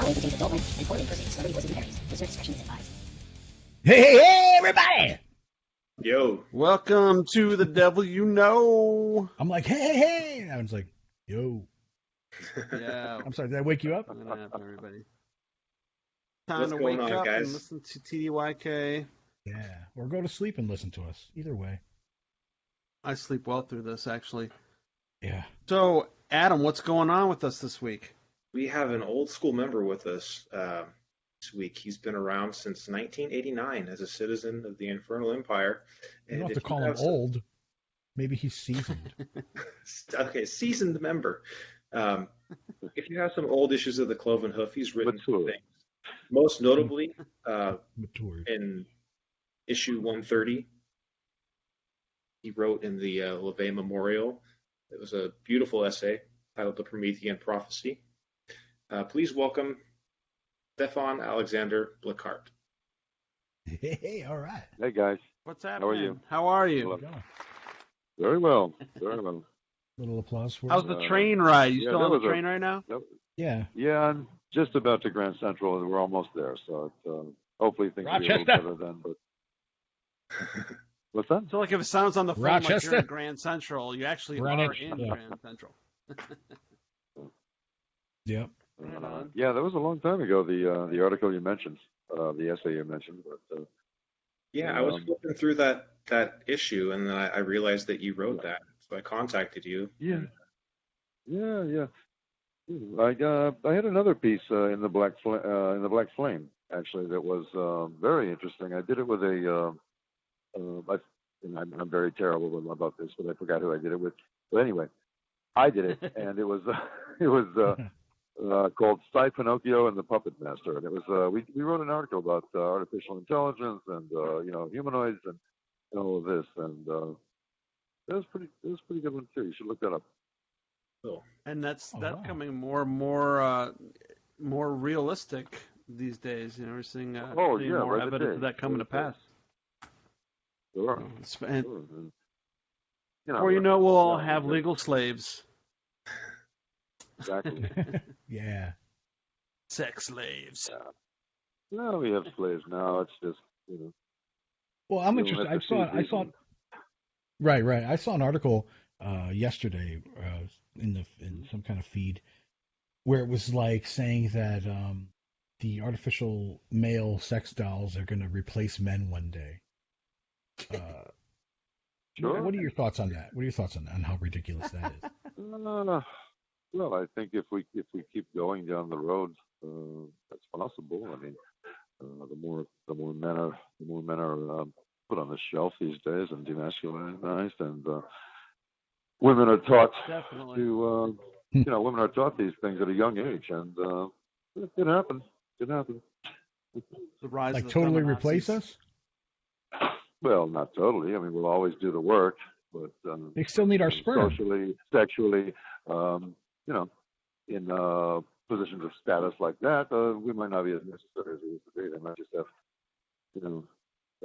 following contains adult language and poorly impersonates celebrity voices and parodies. Listener discretion is advised. Hey, everybody! Yo. Welcome to The Devil You Know. I'm like, hey. And I was like, yo. Yeah. I'm sorry, did I wake you up? What's going to happen, everybody? Time What's to going wake on, up guys? and listen to TDYK. Yeah. Or go to sleep and listen to us. Either way. I sleep well through this, actually. Yeah. So, Adam, what's going on with us this week? We have an old school member with us this week. He's been around since 1989 as a citizen of the Infernal Empire. You don't have if to call you him have some- old. Maybe he's seasoned. Okay, seasoned member. If you have some old issues of the Cloven Hoof, he's written some things. Most notably, Matured. in issue 130, he wrote in the LeVay Memorial. It was a beautiful essay titled The Promethean Prophecy. Please welcome Stefan Alexander Blacart. Hey, all right. Hey guys, What's happening? How are you? How are you? Hello. Go. very well, very well. Little applause for How's us. the train ride? You yeah, still that on the was a- train right now? Yeah. Yeah, I'm just about to Grand Central, and we're almost there. So it's, hopefully things will be a little Rochester. better then. But what's that? So, like, if it sounds on the phone like Rochester. you're in Grand Central, you actually are Greenwich, in yeah. Grand Central. Yep. Right on. Yeah, that was a long time ago. The article you mentioned, the essay you mentioned, but Yeah, I was flipping through that issue, and then I realized that you wrote that, so I contacted you. yeah. I had another piece in the Black Flame actually that was very interesting. I did it with I'm very terrible about this, but I forgot who I did it with. But anyway, I did it, and it was called Cy Pinocchio and the Puppet Master, and it was we wrote an article about artificial intelligence and humanoids and all of this, and it was pretty good one too. You should look that up. Cool. And that's wow. coming more and more realistic these days. You know, we're seeing more by the evidence day. of that coming to pass. Sure. And, Sure. And, before you know, we'll all have legal slaves, Exactly. Yeah. sex slaves. Yeah. No, we have slaves now. It's just Well, I'm you don't interested. have to I see saw. people. Right. I saw an article yesterday in some kind of feed where it was like saying that the artificial male sex dolls are going to replace men one day. Sure. What are your thoughts on that? What are your thoughts on that? And how ridiculous that is? Well, I think if we keep going down the road, that's possible. I mean, the more men are put on the shelf these days and demasculinized, and women are taught Definitely. to women are taught these things at a young age, and it happens. It happens. The rise Like of the totally feminazis. replace us? Well, not totally. I mean, we'll always do the work, but They still need our sperm. socially, sexually, in positions of status like that, we might not be as necessary as we used to be. They might just have,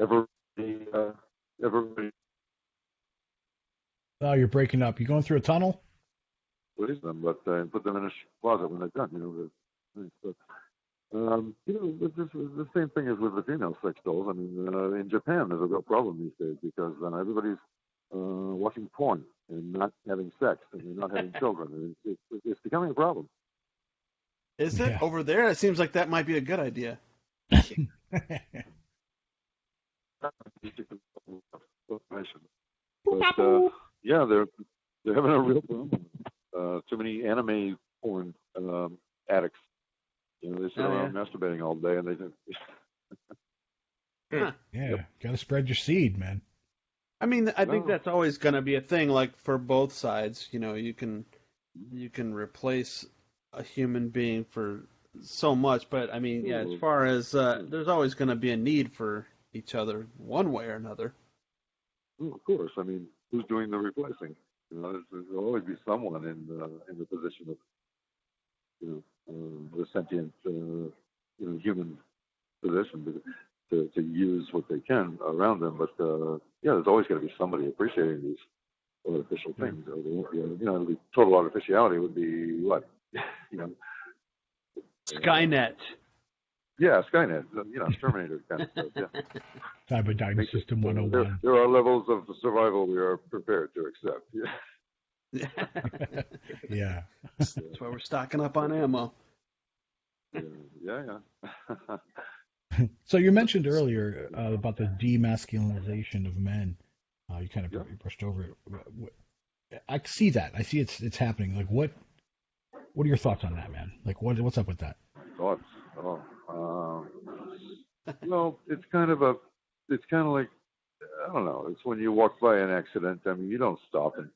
everybody Oh, you're breaking up. You going through a tunnel? please them, but put them in a closet when they're done. The same thing as with the female sex dolls. I mean, in Japan, there's a real problem these days because everybody's watching porn and not having sex and not having children. It's becoming a problem. Is it Yeah. over there? It seems like that might be a good idea. But yeah, they're having a real problem. Too many anime porn addicts. They sit around masturbating all day, and they think. Huh. Yeah, got to spread your seed, man. I mean, I think No. that's always going to be a thing. Like for both sides, you can replace a human being for so much, but I mean, yeah, as far as there's always going to be a need for each other one way or another. Well, of course. I mean, who's doing the replacing? There'll always be someone in the position of, the sentient, human position to use what they can around them. But there's always going to be somebody appreciating these artificial things. The total artificiality would be what? Skynet. Yeah, Skynet, Terminator kind of stuff. Yeah. Cyberdyne System 101. There are levels of survival we are prepared to accept. Yeah. Yeah. That's why we're stocking up on ammo. Yeah. So you mentioned earlier about the demasculinization of men. You kind of brushed over it. I see that. I see it's happening. Like, what are your thoughts on that, man? Like, what's up with that? Thoughts? Well, it's kind of like, I don't know. It's when you walk by an accident. I mean, you don't stop and,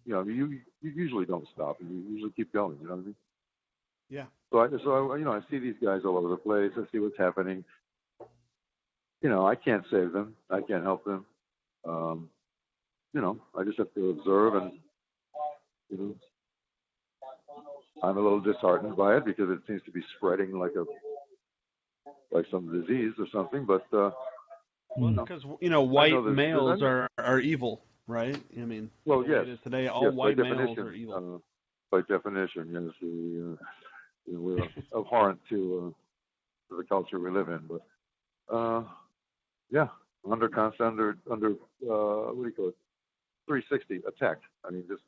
you usually don't stop and you usually keep going. You know what I mean? Yeah. So I see these guys all over the place. I see what's happening. I can't save them. I can't help them. I just have to observe and, I'm a little disheartened by it because it seems to be spreading like some disease or something. But because white males are evil, right? I mean, well, yes. Today, all white males are evil. By definition, yes, we're abhorrent to the culture we live in. But under what do you call it? 360 attack. I mean, just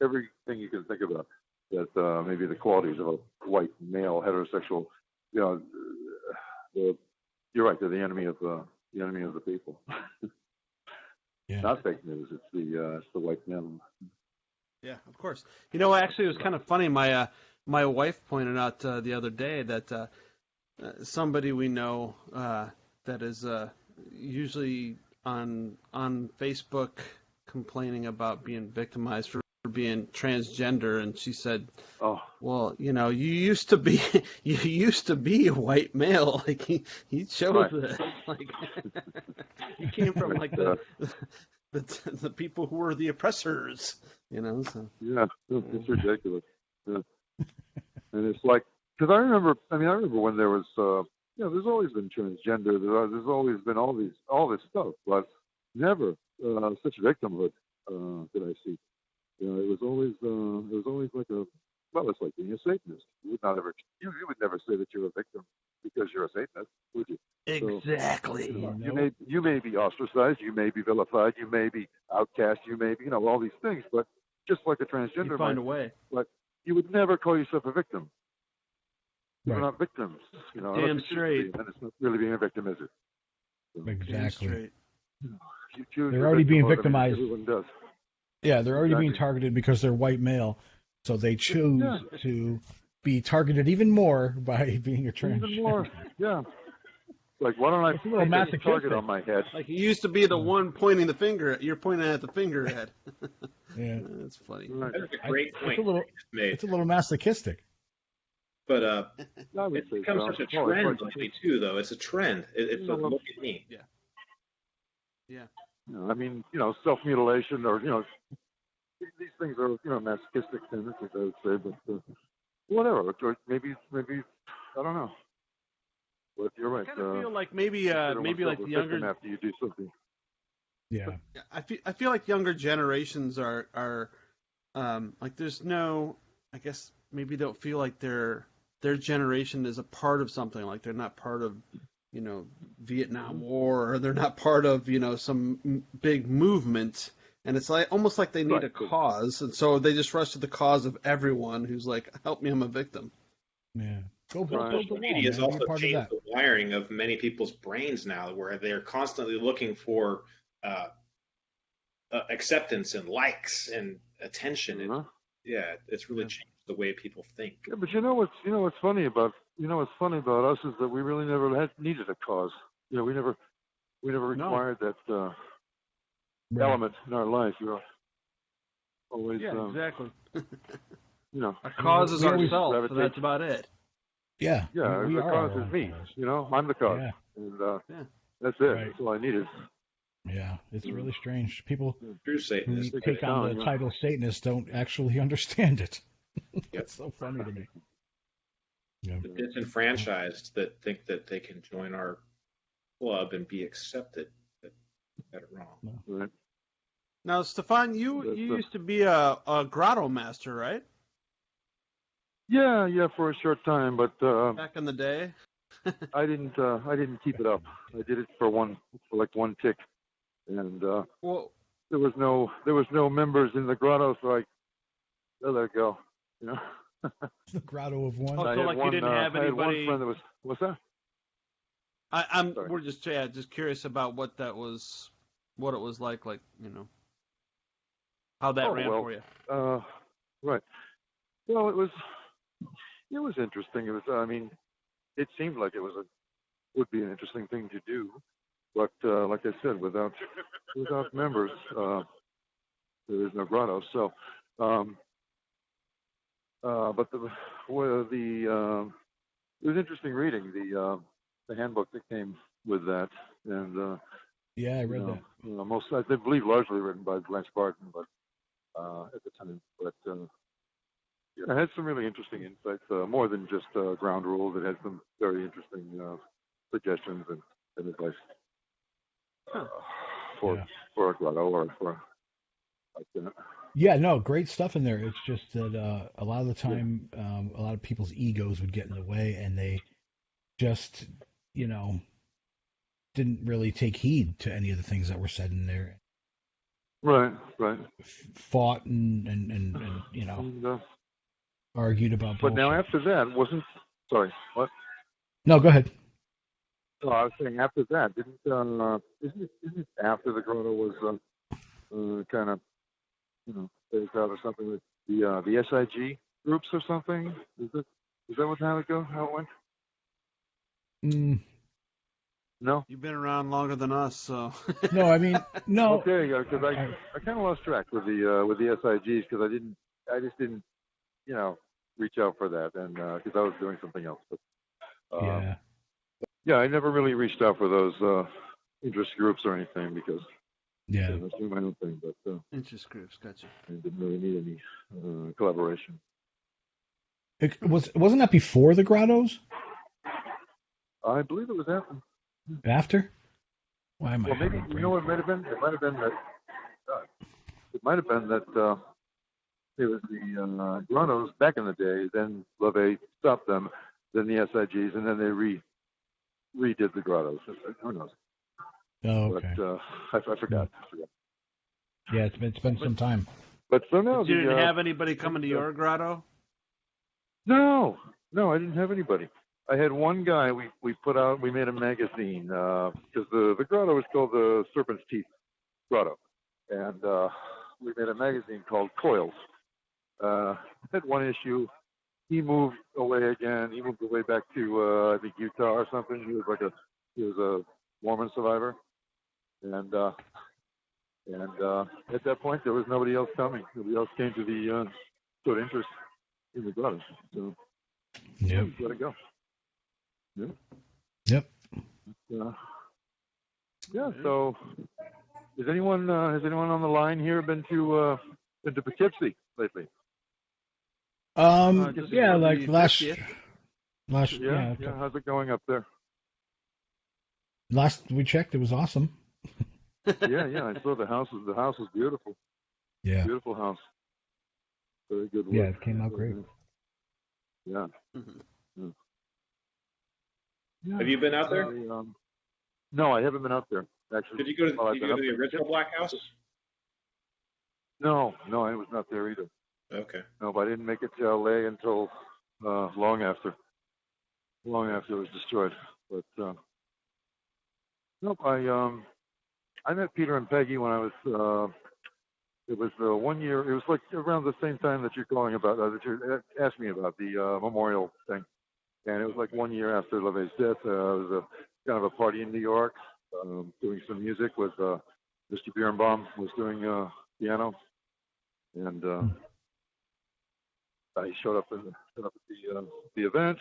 everything you can think about that maybe the qualities of a white male heterosexual. You're right. They're the enemy of the people. Yeah. Not fake news. It's the white male. Yeah, of course. Actually, it was kind of funny. My wife pointed out the other day that somebody we know that is usually on Facebook complaining about being victimized for being transgender, and she said, "Oh, well, you used to be a white male. Like he chose it. Like he came from like the people who were the oppressors. So yeah, it's ridiculous. Yeah. And it's like, because I remember when there was, there's always been transgender. There's always been all this stuff, but never such victimhood that I see. It was always like it's like being a Satanist. You would never say that you're a victim because you're a Satanist, would you? Exactly. So, you may be ostracized, you may be vilified, you may be outcast, you may be, all these things, but just like a transgender you find a way. But you would never call yourself a victim. Right. We're not victims. Damn straight. And it's not really being a victim, is it? So, Exactly. They're already being victimized. Everyone does. Yeah, they're already being targeted because they're white male, so they choose to be targeted even more by being a transgender. Even more, yeah. Like, why don't I put a target on my head? Like, you used to be the one pointing the finger. You're pointing at the finger head. Yeah. That's funny. Right. That's a great point. It's a little masochistic. But it's become such a trend lately, too, though. It's a trend. It's a look at me. Yeah. Yeah. I mean, self-mutilation or, these things are, masochistic tendencies, I would say, but whatever. Or maybe, I don't know. But you're right. I kind of feel like maybe like the younger after you do something. Yeah. I feel like younger generations are like there's no, I guess maybe don't feel like their generation is a part of something, like they're not part of Vietnam War, or they're not part of some big movement, and it's like almost like they need a cause, and so they just rush to the cause of everyone who's like, help me, I'm a victim. Yeah. Social media has also changed the wiring of many people's brains now, where they're constantly looking for acceptance and likes and attention. And, it's really changed the way people think. Yeah, but what's funny about us is that we really never needed a cause. We never required that element in our life. We were always exactly. Our cause is ourselves, so that's about it. Yeah. Yeah, the cause is me. I'm the cause, and that's it. Right. That's all I needed. Yeah, it's really strange. People True Satanists who take on the title Satanist don't actually understand it. That's so funny to me. Yeah. The disenfranchised that think that they can join our club and be accepted, that got it wrong. No. Right. Now, Stefan, you used to be a grotto master, right? Yeah, for a short time, but Back in the day. I didn't keep it up. I did it for like one tick, and Well, there was no members in the grotto, so I let it go. You know. The grotto of one. Oh, I so had like one, you didn't have I had one anybody. friend that was. What's that? I'm. Sorry. We're just curious about what that was, what it was like how that ran well, for you. right. Well, it was interesting. It was. I mean, it seemed like it would be an interesting thing to do, but like I said, without members, there is no grotto. So, but it was interesting reading the handbook that came with that, and Yeah, I read that. most I believe largely written by Blacart, but at the time, but it had some really interesting insights, more than just ground rules. It had some very interesting suggestions and advice for Yeah. for a grotto or for like that. Yeah, no, great stuff in there. It's just that a lot of the time, a lot of people's egos would get in the way, and they just, you know, didn't really take heed to any of the things that were said in there. Right. Fought and you know, And, argued about but bullshit. now after that, wasn't sorry what? No, go ahead. Oh, I was saying after that, isn't it after the grotto was kind of phased out or something with the SIG groups or something? Is that what how it went? Mm, No. You've been around longer than us, so. no, I mean, no. Okay, because I kind of lost track with the SIGs because I just didn't reach out for that and because I was doing something else. But Yeah. I never really reached out for those interest groups or anything because Yeah. I was doing my own thing. But Interest groups, gotcha. I didn't really need any collaboration. Wasn't that before the grottos? I believe it was after. After? Why am I? Well, maybe having you know what it might have been. It might have been that. It was the grottos back in the day. Then LaVey stopped them. Then the SIGs, and then they redid the grottos. Who knows? Oh, okay. But I forgot. Yeah, it's been some time. But so now But you didn't have anybody coming to your grotto? No, I didn't have anybody. I had one guy. We made a magazine because the grotto is called the Serpent's Teeth Grotto, and we made a magazine called Coils. Had one issue. He moved away again. He moved away back to I think Utah or something. He was a Mormon survivor, and at that point there was nobody else coming. Nobody else came to the showed interest in the grotto. So Yep. let it go. Yep. Yeah. So, has anyone on the line here been to Poughkeepsie lately? Yeah, like the last. 50th. Yeah. How's it going up there? Last we checked, it was awesome. Yeah. I saw the house. The house is beautiful. Yeah. Beautiful house. Very good work. Yeah, it came out great. Yeah. Mm-hmm. Have you been out there? No, I haven't been out there. Actually, Did you go to the original Black House? No, I was not there either. Okay. No, but I didn't make it to LA until long after it was destroyed. But nope, I met Peter and Peggy when I was. It was 1 year. It was like around the same time that you're calling about. That you asked me about the memorial thing, and it was like 1 year after LaVey's death. It was kind of a party in New York, doing some music with Mr. Birnbaum was doing piano, and I showed up at the event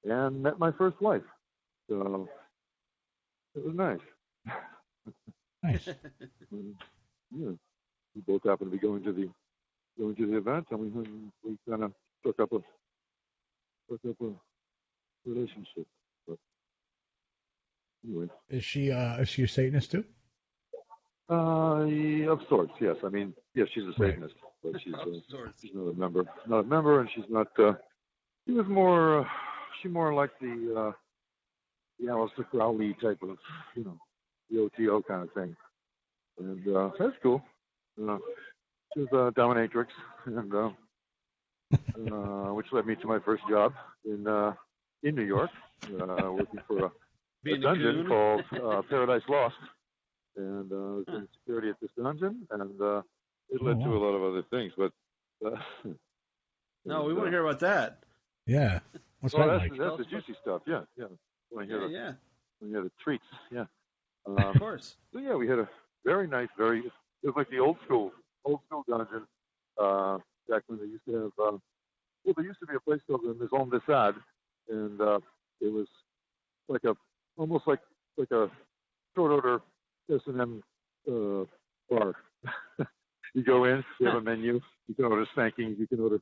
and met my first wife. So it was nice. Nice. Yeah, we both happened to be going to the event, and we kind of took up a relationship. But anyway, Is she a Satanist too? of sorts, yes. I mean, yes, she's a Satanist, but she's not a member, and she's not She was more, she more like the Alistair Crowley type of, the OTO kind of thing. And that's cool. She was a dominatrix, and which led me to my first job in New York, working for a dungeon called Paradise Lost, and I was in security at this dungeon, and it led to a lot of other things. But no, we want to hear about that. Yeah, what's that like? That's the juicy stuff. Yeah. When you hear the treats. Yeah. Of course. So yeah, we had a very nice, it was like the old school dungeon. Back when they used to have, there used to be a place called the Maison de Sade, and it was like almost like a short order S&M bar. You go in, you have a menu, you can order spanking, you can order,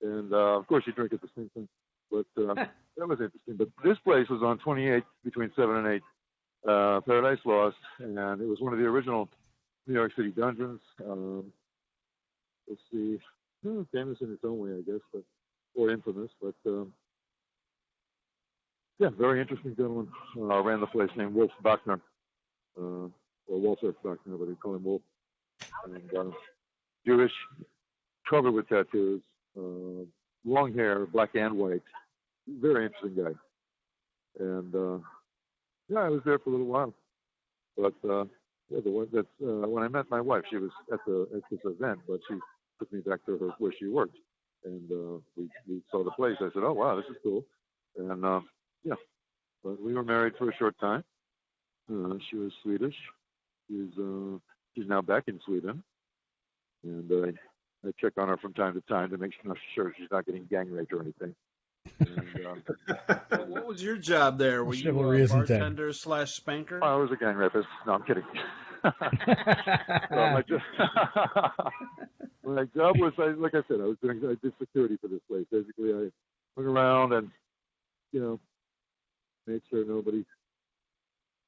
and of course you drink at the same time. But that was interesting. But this place was on 28th between 7 and 8, Paradise Lost, and it was one of the original New York City dungeons. Let's see, famous in its own way, I guess, or infamous. But yeah, very interesting gentleman. Ran the place named Wolf Bachner, or Walter Bachner, but they call him Wolf. And Jewish, covered with tattoos, long hair, black and white. Very interesting guy. And yeah, I was there for a little while. But when I met my wife, she was at this event, but she took me back to where she worked, and we saw the place. I said, "Oh wow, this is cool," and yeah. But we were married for a short time. She was Swedish. She's now back in Sweden, and I check on her from time to time to make sure she's not getting gang raped or anything. And, what was your job there? Were you a bartender / spanker? I was a gang rapist. No, I'm kidding. My job was, like I said, I did security for this place. Basically, I went around and, made sure nobody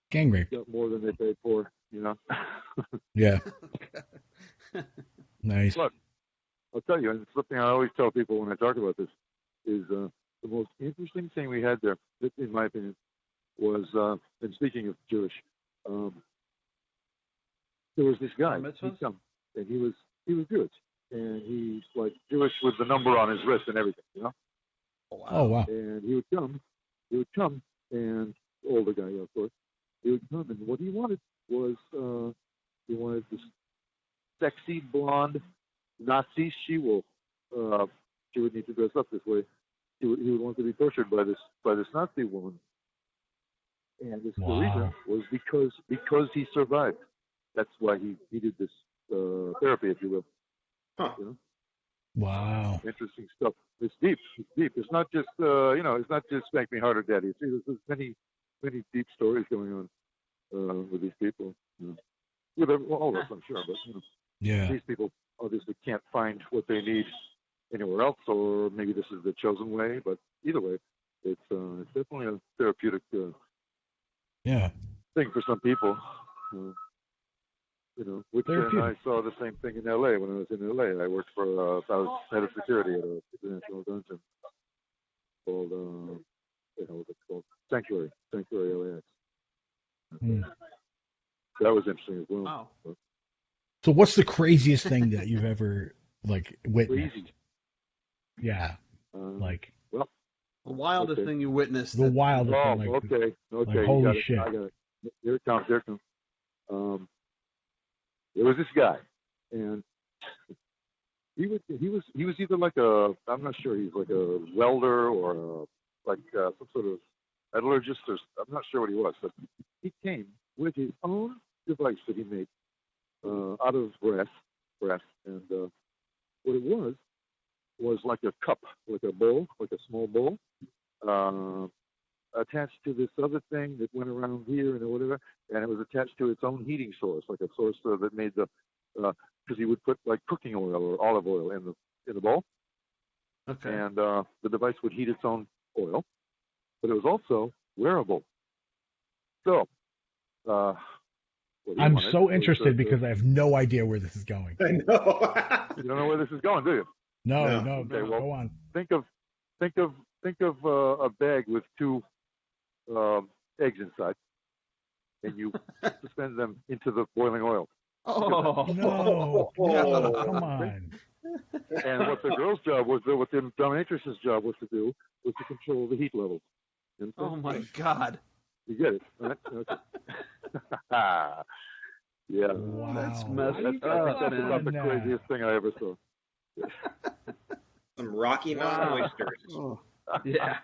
gang rape got more than they paid for. Yeah. Nice. Look, I'll tell you, and it's something I always tell people when I talk about this, is the most interesting thing we had there, in my opinion, was, and speaking of Jewish, there was this guy. He'd come, and he was Jewish, and he's like Jewish with the number on his wrist and everything, Oh wow! And he would come, and older guy, of course. He would come, and what he wanted was, he wanted this sexy blonde Nazi she-wolf. She would need to dress up this way. He would want to be tortured by this Nazi woman, and the reason was because he survived. That's why he did this therapy, if you will. Huh. Wow. Interesting stuff. It's deep. It's not just it's not just Spank Me Harder, Daddy. There's many deep stories going on with these people. With all of us, I'm sure, but yeah, these people obviously can't find what they need anywhere else, or maybe this is the chosen way. But either way, it's definitely a therapeutic thing for some people. Which I saw the same thing in L.A. when I was in L.A. I worked for I was head of security at a international dungeon called what's it called? Sanctuary LAX. That was interesting as well. Wow. So what's the craziest thing that you've ever witnessed? Crazy. Yeah. Well, the wildest thing you witnessed. The wildest thing. Okay. Holy shit. I got it. Here it comes. There was this guy, and he was either like I'm not sure, he's like a welder or some sort of metallurgist, or I'm not sure what he was, but he came with his own device that he made out of brass, and what it was like a cup, like a bowl, like a small bowl, attached to this other thing that went around here and whatever, and it was attached to its own heating source, like a source that made the, because he would put like cooking oil or olive oil in the bowl, okay, and the device would heat its own oil, but it was also wearable. So, I'm so interested because I have no idea where this is going. I know. You don't know where this is going, do you? No. Okay, well, go on. Think of think of a bag with two eggs inside, and you suspend them into the boiling oil. Oh No, no, come on. And what the girl's job was, what the dominatrix's job was to do, was to control the heat level. You Oh understand? my God. You get it, right? Okay. Yeah. Wow. That's messed I think that's about the craziest thing I ever saw. Some Rocky Mountain Wow. oysters. Oh, yeah.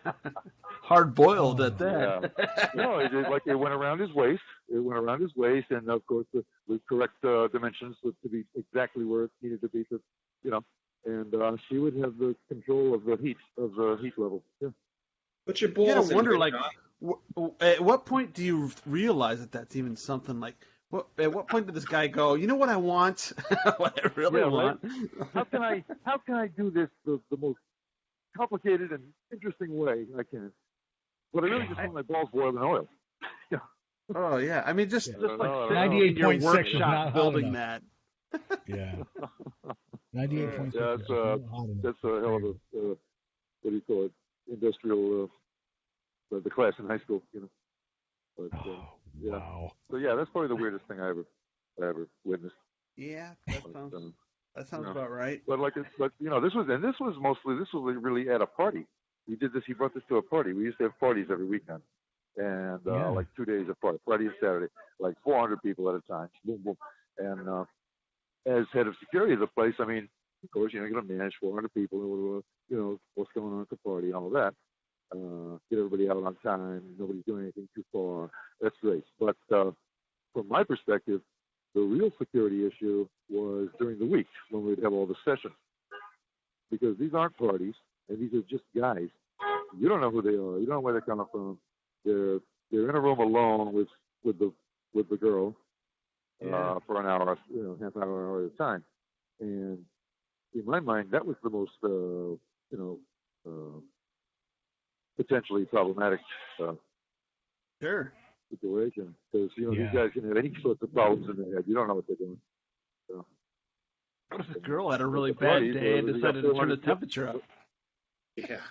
Hard boiled at Yeah. that. No, it went around his waist. It went around his waist, and of course the correct dimensions to be exactly where it needed to be to, you know. And she would have the control of the heat level. Yeah. Put your You balls gotta in wonder, there, like, John. at what point do you realize that that's even something like? At what point did this guy go? You know what I want? What I really want? How can I do this the most complicated and interesting way I can? But I really just want my balls boiled in oil. Yeah. Oh yeah, I mean just I like know. sitting in your 98.6 is not workshop hot building enough. that. Yeah. 98.6 Yeah, is not hot enough. that's a hell of a what do you call it? Industrial the class in high school, you know. But, Oh, yeah. wow. So yeah, that's probably the weirdest thing I ever witnessed. Yeah, that But, sounds no. about right. But this was really at a party. He brought this to a party. We used to have parties every weekend, and Yeah. like 2 days apart, Friday and Saturday, like 400 people at a time. Boom, boom. And as head of security of the place, I mean, of course, you're going to manage 400 people. What's going on at the party, all of that. Get everybody out on time. Nobody's doing anything too far. That's great. But from my perspective, the real security issue was during the week when we'd have all the sessions, because these aren't parties and these are just guys. You don't know who they are. You don't know where they're coming from. They're in a room alone with the girl for an hour, half hour at a time. And in my mind, that was the most potentially problematic Sure. situation, because Yeah. these guys can have any sorts of problems in their head. You don't know what they're doing. So, What if the girl had a really the bad parties, day and they got decided to turn the 400 temperature up? Yeah.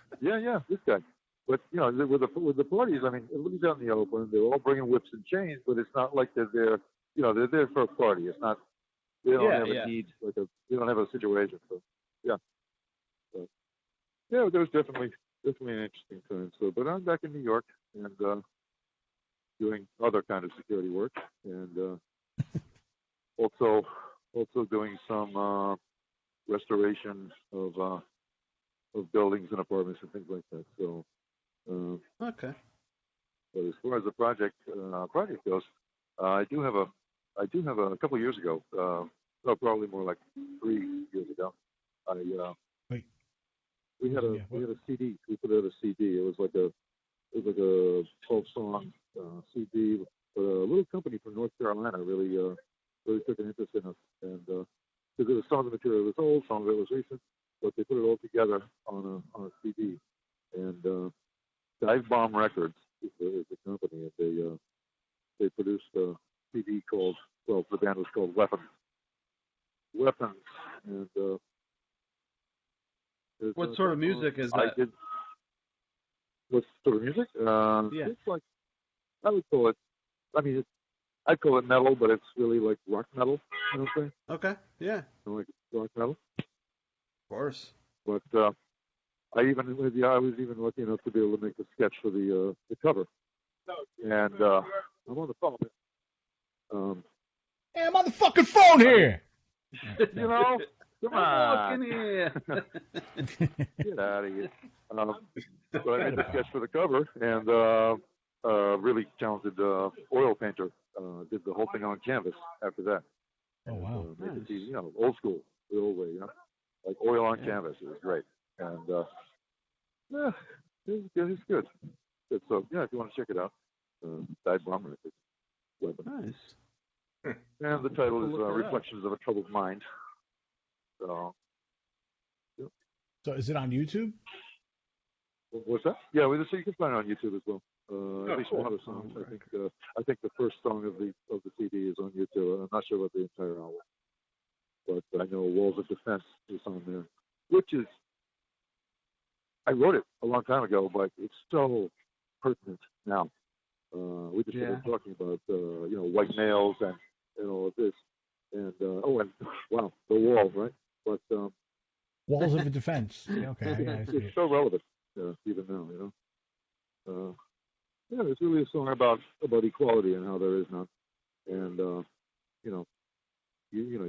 this guy. But with the parties, I mean, everybody's out in the open. They're all bringing whips and chains, but it's not like they're there. They're there for a party. It's not. They don't have a need, they don't have a situation. So yeah. But, yeah, there was definitely an interesting time. So, but I'm back in New York and doing other kind of security work, and also doing some restoration of buildings and apartments and things like that. So, Okay. but as far as the project goes, I do have a couple of years ago, probably more like 3 years ago. Wait. We had a CD. We put out a CD. It was like a 12-song CD. But a little company from North Carolina really took an interest in us, and because some of the material was old, some of it was recent, but they put it all together on a CD. And Dive Bomb Records is the company, and they produced a CD called, the band was called Weapons, and What sort of music is that? What sort of music? Yeah. It's like, I would call it. I mean, I'd call it metal, but it's really like rock metal. You know what I'm saying? Okay. Yeah. Like rock metal. Of course. But I was even lucky enough to be able to make a sketch for the cover. And I'm on the phone. Hey, I'm on the fucking phone here. Come on. Look in here. Get out of here. But I made the sketch for the cover, and a really talented oil painter did the whole thing on canvas after that. Oh, wow. Made it easy, old school, the old way, like oil on canvas. It was great. And yeah, it's good. So yeah, if you want to check it out, Dive Bomb Records. Weapon. Nice. And the title is Look it up. Reflections of a Troubled Mind. So, yeah. So is it on YouTube? What's that? Yeah, so you can find it on YouTube as well. At least cool. one of the songs. I think the first song of the CD is on YouTube. I'm not sure about the entire album, but I know Walls of Defense is on there, which is I wrote it a long time ago, but it's so pertinent now. We just started talking about white males and all of this, and and wow, the wall, right? But Walls of a defense. Yeah, okay, I see it's it. so relevant even now, it's really a song about equality and how there is none, and you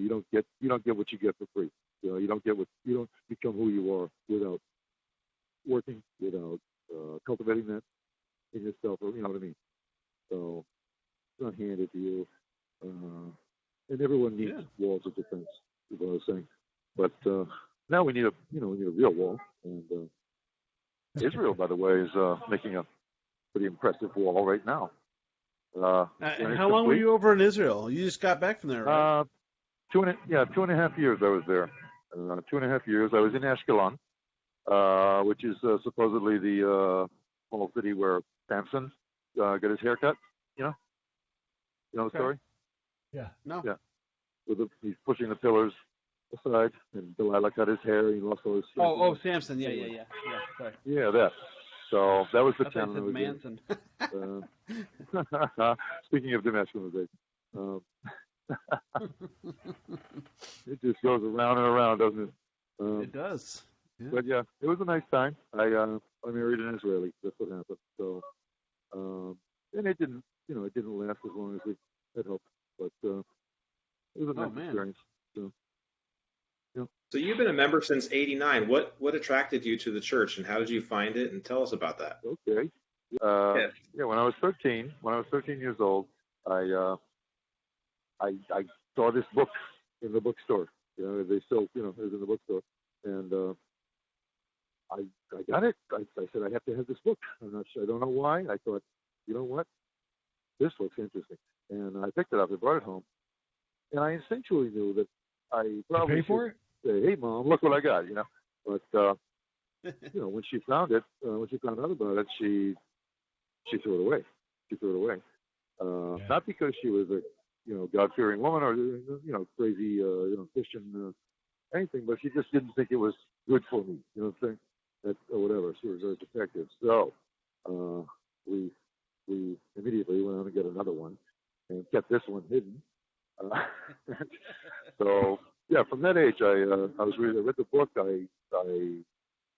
don't get what you get for free. You don't become who you are without working, without cultivating that in yourself, or you know what I mean. So it's not handed to you, and everyone needs walls of defense, is what I was saying. But now we need a real wall, and Israel, by the way, is making a pretty impressive wall right now. And how long were you over in Israel? You just got back from there, right? 2.5 years I was there. 2.5 years. I was in Ashkelon, which is supposedly the small city where Samson got his hair cut. You know the story? Yeah. No. Yeah. He's pushing the pillars aside, and Delilah cut his hair. He lost all his. Samson. Yeah. Sorry. Yeah, that. So that was the I thought town. you said Manson. Speaking of demasculinization, it just goes around and around, doesn't it? It does. Yeah. But yeah, it was a nice time. I married an Israeli. That's what happened. So, and it didn't last as long as we had hoped. But it was a nice experience. So, So you've been a member since '89. What attracted you to the church, and how did you find it? And tell us about that. Okay. When I was 13 years old, I saw this book in the bookstore. They still, it was in the bookstore, and I got it. I said I have to have this book. I don't know why. I thought, you know what, this looks interesting, and I picked it up and brought it home, and I instinctually knew that I probably pay for it. Say, hey, Mom, look what I got. But when she found it, when she found out about it, she threw it away. Not because she was a God-fearing woman or crazy Christian anything, but she just didn't think it was good for me. You know what I'm saying? Or whatever. She was very protective. So we immediately went on to get another one and kept this one hidden. So yeah, from that age, I read the book. I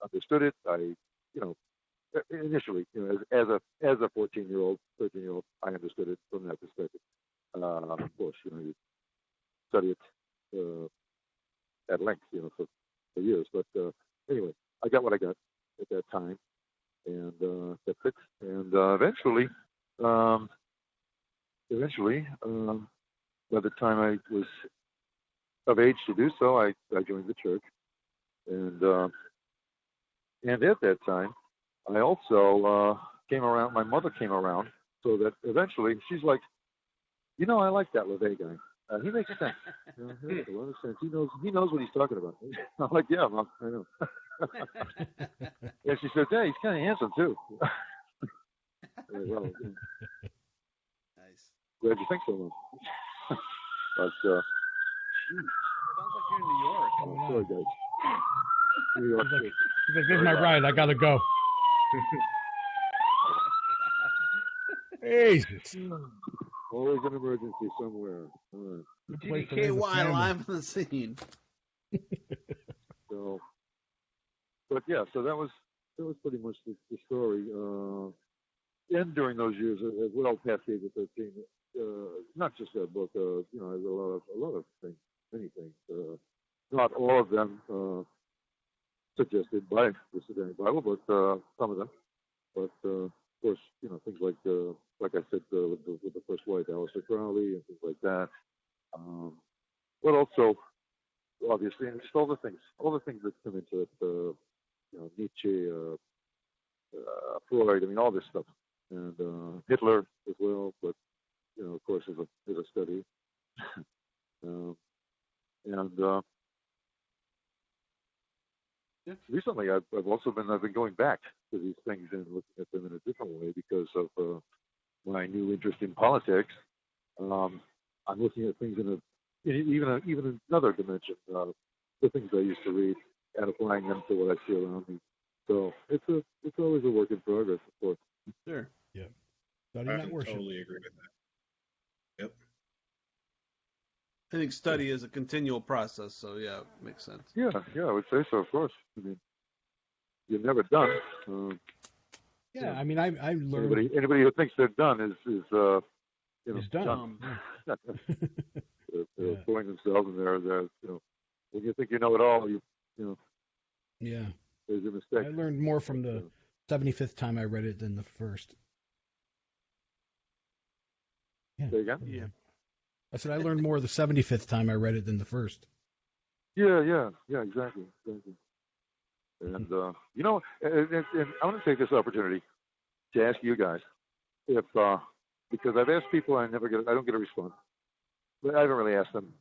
understood it. Initially, as a 14-year-old, 13-year-old, I understood it from that perspective. Of course, you study it at length, for years. But anyway, I got what I got at that time, and that's it. And eventually, by the time I was of age to do so, I joined the church, and at that time, I also came around. My mother came around, so that eventually she's like, I like that LeVay guy. He makes sense. He makes a lot of sense. He knows what he's talking about. I'm like, yeah, Mom, I know. And she said, yeah, he's kind of handsome too. Like, well, Nice. glad you think so, Mom. But sounds like you're in New York. sorry, guys. New York. He's like, this is my ride. I gotta go. Hey. Always an emergency somewhere. All right. GDKY live on the scene. So, but yeah, so that was pretty much the story. And during those years, as well, past the age of 13, not just that book. There's a lot of things, many things. Not all of them suggested by the Sedanic Bible, but some of them. But of course, things like I said, with the first wife, Aleister Crowley, and things like that. But also, obviously, and just all the things that come into it. Nietzsche, Freud. I mean, all this stuff, and Hitler as well. But of course, as a study, and recently, I've been going back to these things and looking at them in a different way because of my new interest in politics. I'm looking at things in even another dimension. The things I used to read and applying them to what I see around me. So it's always a work in progress, of course. Sure. Yeah. Study, I not worship. totally agree with that. Yep. I think study is a continual process, so yeah, it makes sense. Yeah, I would say so, of course. I mean, you're never done. Yeah, I mean, I learned. Anybody who thinks they're done is Is done. They're fooling themselves, and they're when you think you know it all, you know Yeah. there's a mistake. I learned more from the 75th time I read it than the first. Yeah. Say again? Yeah. I said I learned more the 75th time I read it than the first. Yeah, exactly. And and I want to take this opportunity to ask you guys if because I've asked people, I don't get a response, but I haven't really asked them,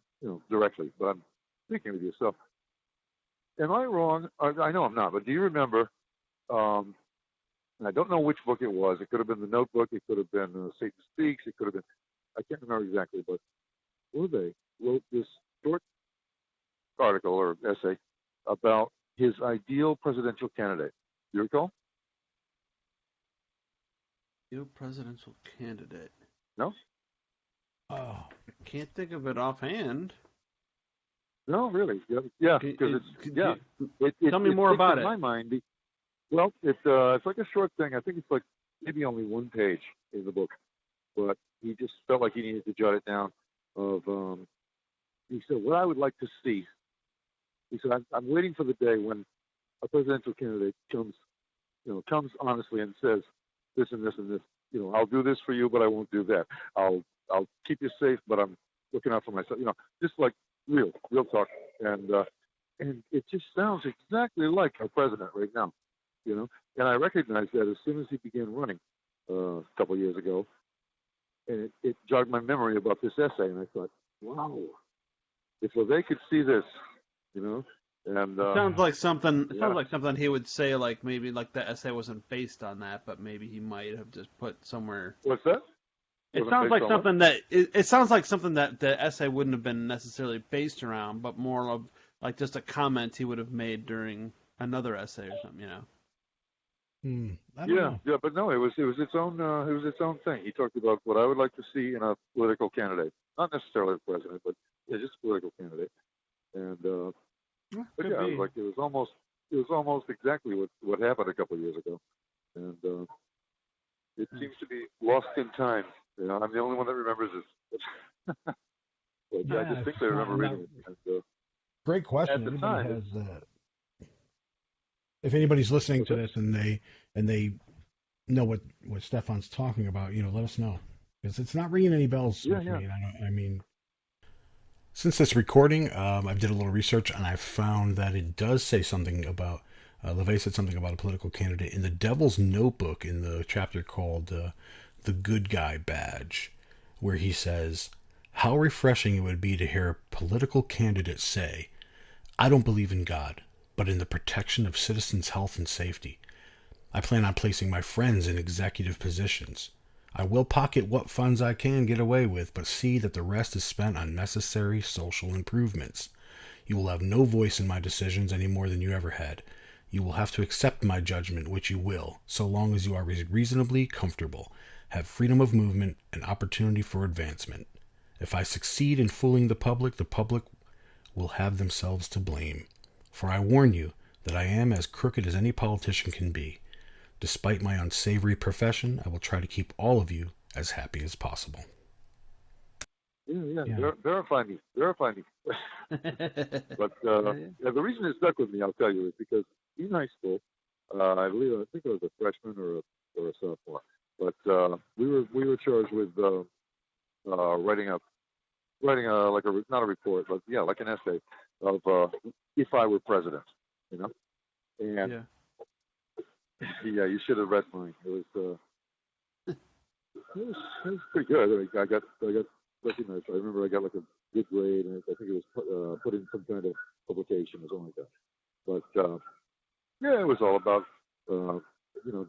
directly. But I'm thinking with you. So, am I wrong? I know I'm not, but do you remember? And I don't know which book it was. It could have been The Notebook. It could have been Satan Speaks. It could have been. I can't remember exactly, but they wrote this short article or essay about his ideal presidential candidate. Do you recall? New presidential candidate. No? Oh. Can't think of it offhand. No, really. Yeah, because Tell me more about it. In my mind, well, it's like a short thing. I think it's like maybe only one page in the book, but he just felt like he needed to jot it down. He said, "What I would like to see." He said, "I'm waiting for the day when a presidential candidate comes honestly and says this and this and this. I'll do this for you, but I won't do that. I'll keep you safe, but I'm looking out for myself. Just like real talk." And it just sounds exactly like our president right now. And I recognized that as soon as he began running a couple of years ago, and it jogged my memory about this essay, and I thought, wow, if they could see this, and It sounds like something. It sounds like something he would say, like maybe like the essay wasn't based on that, but maybe he might have just put somewhere. What's that? It sounds like something that it sounds like something that the essay wouldn't have been necessarily based around, but more of like just a comment he would have made during another essay or something, I don't know. Yeah, but no, it was its own thing. He talked about what I would like to see in a political candidate, not necessarily a president, but just a political candidate. And but yeah, it was almost exactly what happened a couple of years ago, and it seems to be lost in time. I'm the only one that remembers this. But I just think I remember reading it. And, great question. At the time, if anybody's listening to this and they know what Stefan's talking about, let us know, because it's not ringing any bells with me. Since this recording, I did a little research and I found that it does say something about LaVey said something about a political candidate in the Devil's Notebook in the chapter called "The Good Guy Badge," where he says, "How refreshing it would be to hear a political candidate say, 'I don't believe in God, but in the protection of citizens' health and safety. I plan on placing my friends in executive positions. I will pocket what funds I can get away with, but see that the rest is spent on necessary social improvements. You will have no voice in my decisions any more than you ever had. You will have to accept my judgment, which you will, so long as you are reasonably comfortable, have freedom of movement, and opportunity for advancement. If I succeed in fooling the public will have themselves to blame. For I warn you that I am as crooked as any politician can be. Despite my unsavory profession, I will try to keep all of you as happy as possible.'" Yeah. Verify me. But the reason it stuck with me, I'll tell you, is because in high school, I think I was a freshman or a sophomore, but we were charged with writing like not a report, but like an essay of if I were president, and you should have read mine. It was pretty good. I got recognized. I remember I got like a good grade, and I think it was put in some kind of publication or something like that. But it was all about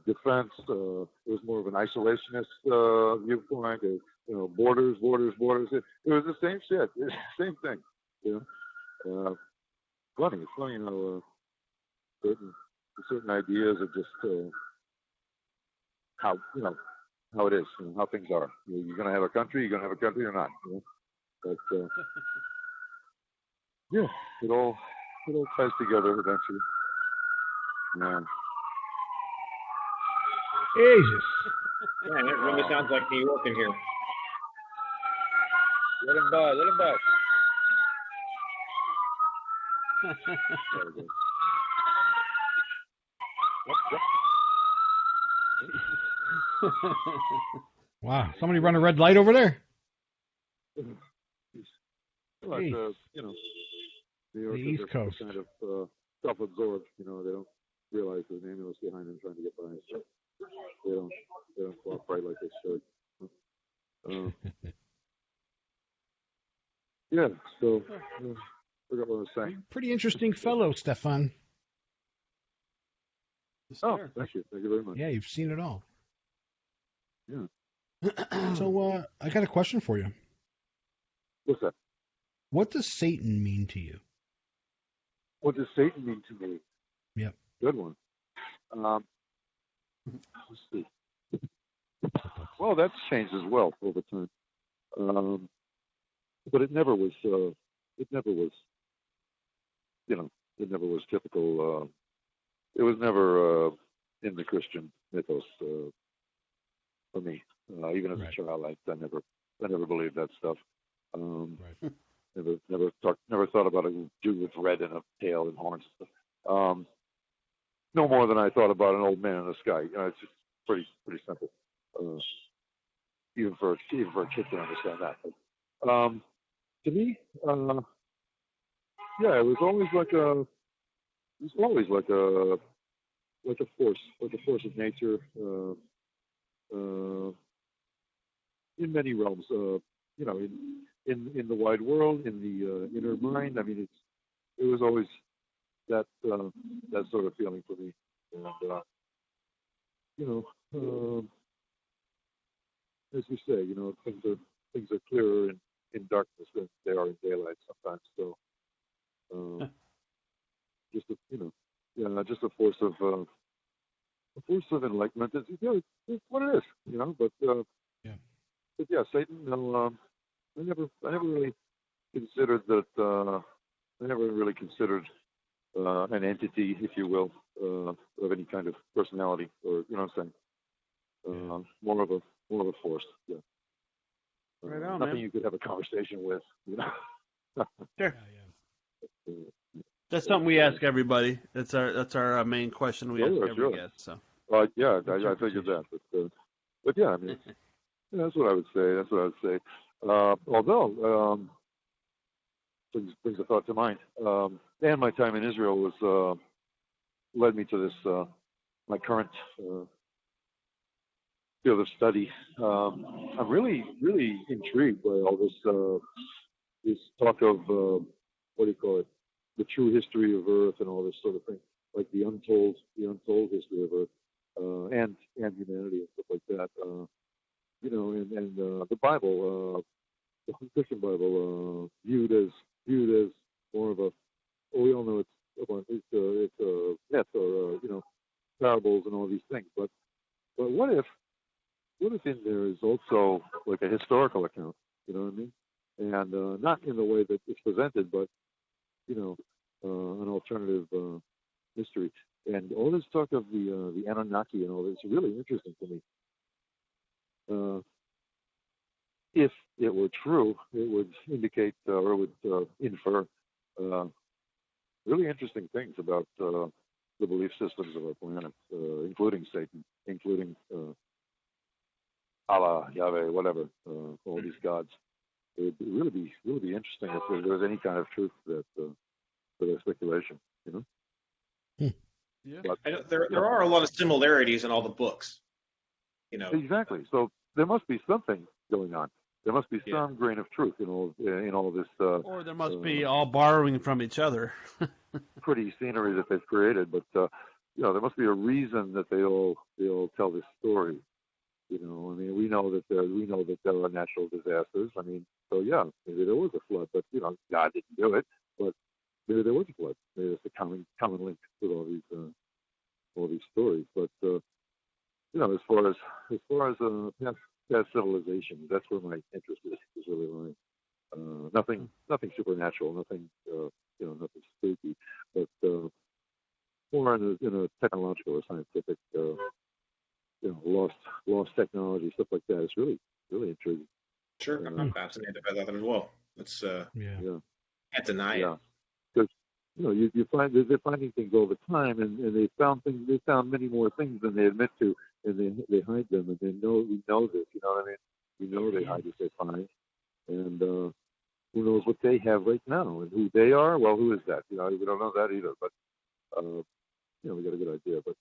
defense. It was more of an isolationist viewpoint. Borders. It was the same shit, same thing. Funny. It's funny, certain certain ideas of just how how it is, how things are. You're going to have a country. You're going to have a country or not. But yeah, it all ties together eventually. Yeah. Jesus. Man, it really sounds like New York in here. Let him by. Let him by. There we go. Wow. Somebody run a red light over there? Well, Hey. New Yorkers East are Coast. kind of self-absorbed. They don't realize there's an ambulance behind them trying to get by. So they don't cooperate like they should. Yeah. So forgot what I was saying. Pretty interesting fellow, Stefan. Oh, thank you very much. Yeah, you've seen it all. Yeah. So I got a question for you. What's that? What does Satan mean to you? What does Satan mean to me? Yep. Good one. Let's see. Well, that's changed as well over time. But it never was. It never was. It never was typical. It was never in the Christian mythos for me. Even as a child, I never believed that stuff. Never thought about a dude with red and a tail and horns. No more than I thought about an old man in the sky. It's just pretty simple. Even for a kid to understand that. But, to me, yeah, it was always like a force of nature. In many realms, in the wide world, in the inner mind. I mean, it was always that sort of feeling for me. And as we say, things are clearer in darkness than they are in daylight sometimes. So, just a force of enlightenment. It's what it is, But but yeah, Satan. I never really considered that. I never really considered an entity, if you will, of any kind of personality, or what I'm saying. More of a force. Yeah. Right on, nothing man. you could have a conversation with. Sure. That's something we ask everybody. That's our main question we ask every guest. So. Yeah, I figured that, but yeah, I mean, that's what I would say. Although brings a thought to mind, and my time in Israel was led me to this my current field of study. I'm really intrigued by all this talk of what do you call it, the true history of Earth and all this sort of thing, like the untold history of Earth and humanity and stuff like that. And the Bible, the Christian Bible, viewed as more of a, well, we all know it's a myth or parables and all these things, but what if in there is also like a historical account, you know what I mean? And not in the way that it's presented, but an alternative history. And all this talk of the Anunnaki and all this is really interesting to me. If it were true, it would indicate or would infer really interesting things about the belief systems of our planet, including Satan, including Allah, Yahweh, whatever, all these gods. It would really be interesting if there was any kind of truth to that speculation, Yeah. But, I know there are a lot of similarities in all the books. Exactly. So there must be something going on. There must be some grain of truth in all this. Or there must be all borrowing from each other. Pretty scenery that they've created, but there must be a reason that they all tell this story. I mean, we know that there are natural disasters. I mean, so yeah, maybe there was a flood, but God didn't do it. But maybe there was a flood. Maybe there's a common link with all these all these stories. But as far as past civilizations, that's where my interest is really lying. Nothing supernatural, nothing spooky, but more in a technological or scientific, lost technology, stuff like that. It's really intriguing. Sure, I'm fascinated by that as well. It's Yeah. can't deny it. Yeah, because you find they're finding things all the time, and they found things. They found many more things than they admit to, and they hide them, and we know this. You know what I mean? We know they hide what they find, and who knows what they have right now, and who they are? Well, who is that? We don't know that either. But we got a good idea. But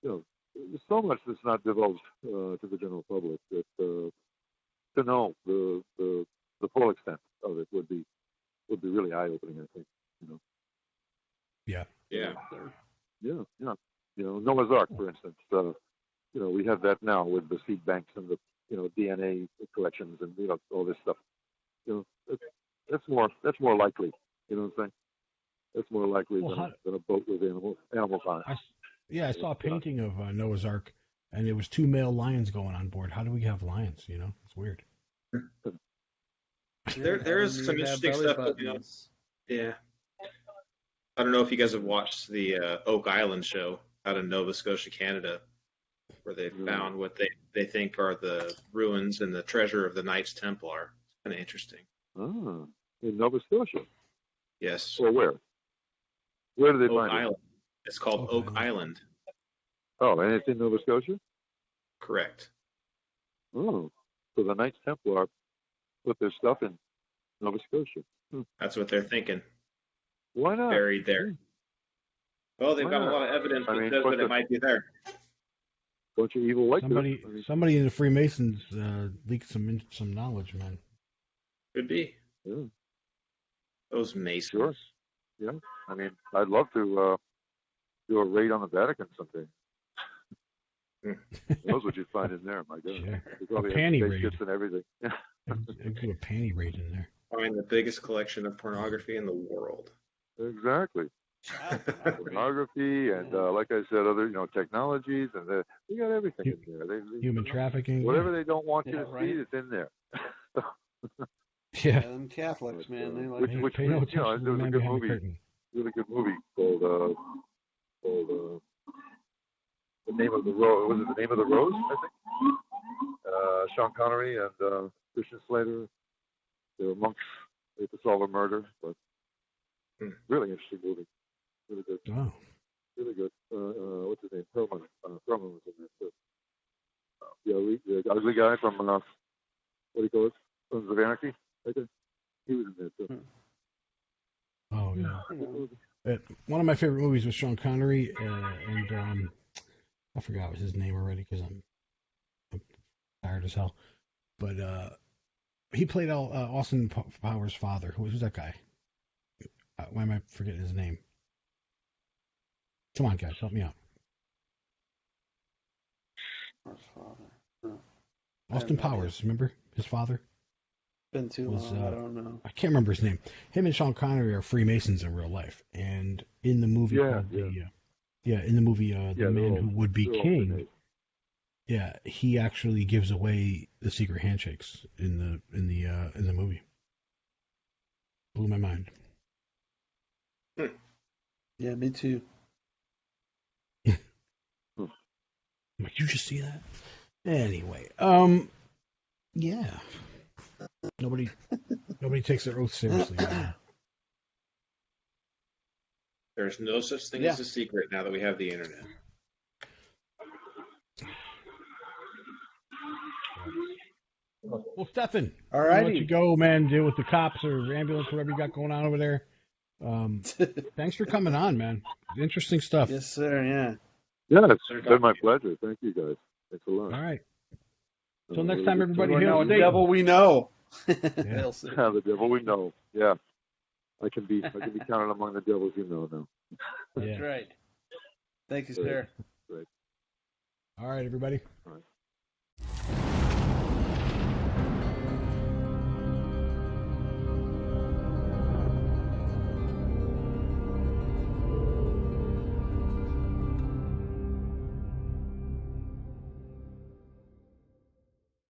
there's so much that's not divulged to the general public that to know the full extent of it would be really eye opening. I think. Yeah. Yeah. Yeah. Noah's Ark, for instance. We have that now with the seed banks and the DNA collections and all this stuff. That's more likely. You know what I'm saying? That's more likely than a boat with animals on it. I saw a painting of Noah's Ark, and there was 2 male lions going on board. How do we have lions? It's weird. There is some interesting stuff. Yeah. I don't know if you guys have watched the Oak Island show out in Nova Scotia, Canada, where they found what they think are the ruins and the treasure of the Knights Templar. It's kind of interesting. Ah, in Nova Scotia? Yes. Or where? Where do they Oak find Island. it? It's called Oak Island. Oh, and it's in Nova Scotia? Correct. Oh, so the Knights Templar put their stuff in Nova Scotia. That's what they're thinking. Why not? Buried there. Well, they've got a lot of evidence that says that it might be there. Bunch of evil white somebody in the Freemasons leaked some knowledge, man. Could be. Yeah. Those Masons. Sure. Yeah. I'd love to do a raid on the Vatican someday. Who knows what you'd find in there, my God. Sure. They probably a panty have raid. spaceships and everything. I'd do a panty raid in there. Find the biggest collection of pornography in the world. Exactly. Pornography and, like I said, other technologies, and they got everything in there. Human trafficking. Whatever they don't want you to see, it's in there. Yeah. Them Catholics, man, they like. Which pay no attention to there was the a man good behind the movie. curtain. Really good movie called The Name of the Rose. Was it The Name of the Rose? I think. Sean Connery and Christian Slater. They were monks. They had to solve a murder, but really interesting movie. Really good. Wow. Really good. What's his name? Perlman. Perlman was in there too. The ugly guy from what do you call it? Sons of Anarchy. Right there. He was in there too. Oh yeah. One of my favorite movies was Sean Connery, and I forgot his name already because I'm tired as hell. But he played Austin Powers' father. Who's that guy? Why am I forgetting his name? Come on, guys, help me out. Austin Powers, remember his father? Been too long. I don't know. I can't remember his name. Him and Sean Connery are Freemasons in real life, and in the movie The Man Who Would Be King, he actually gives away the secret handshakes in the movie. Blew my mind. Yeah, me too. I'm like, you just see that? Anyway, yeah. Nobody takes their oath seriously. Man. There's no such thing as a secret now that we have the internet. Well, Stefan, all right, let you go, man. Deal with the cops or ambulance, whatever you got going on over there. Thanks for coming on, man. Interesting stuff. Yes, sir. Yeah. Yeah, it's been my pleasure. Thank you, guys. Thanks a lot. All right. Until next time, everybody. The devil we know. The devil we know. Yeah. I can be counted among the devils you know now. That's right. Thank you, sir. Right. All right, everybody.